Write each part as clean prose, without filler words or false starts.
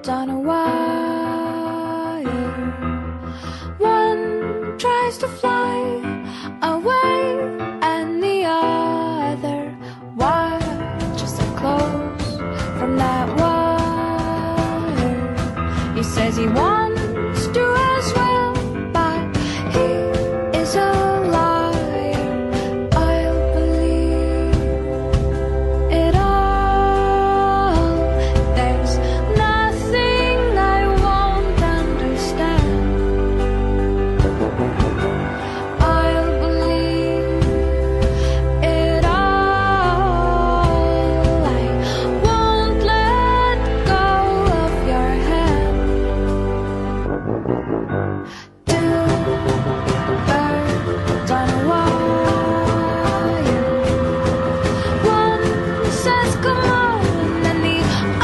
on a wire. One tries to fly away, and the other watches it close from that wire. He says he wants to as well, but he is a liar. I'll believe it all. There's nothing I won't understand. I'll believe it all. I won't let go of your hand. Two birds on a wire. One says come on, and the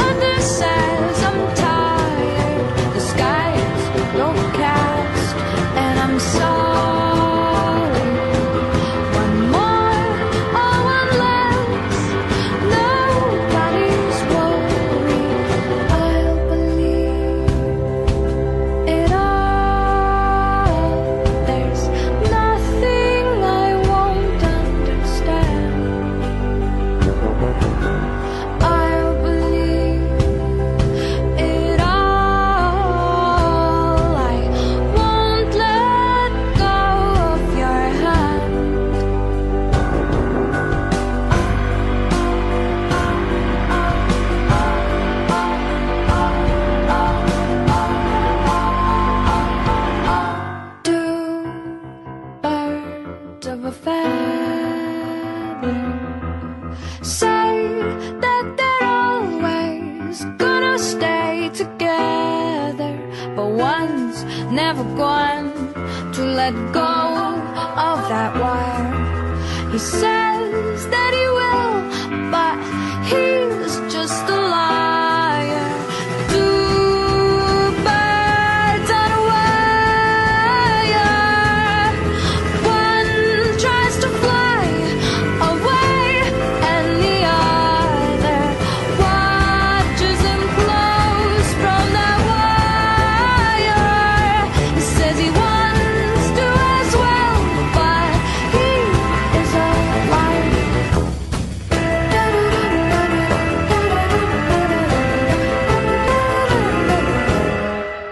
other says I'm tired. The sky's overcast, and I'm sorry. One more or one less, nobody's worried. I'll believe it all. There's nothing I won't understand. I'll believe it all. I won't let go of your hand. Two birds of a feather say that they're always gonna stay together, but one's never going to let go of that wire. He says that he will, but he's just a liar. Two birds on a wire. One tries to fly away, and the other watches him close from that wire. He says he wants to as well, but he is a liar.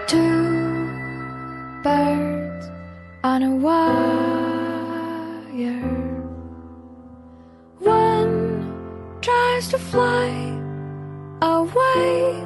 Two birds on a wire. One tries to fly away,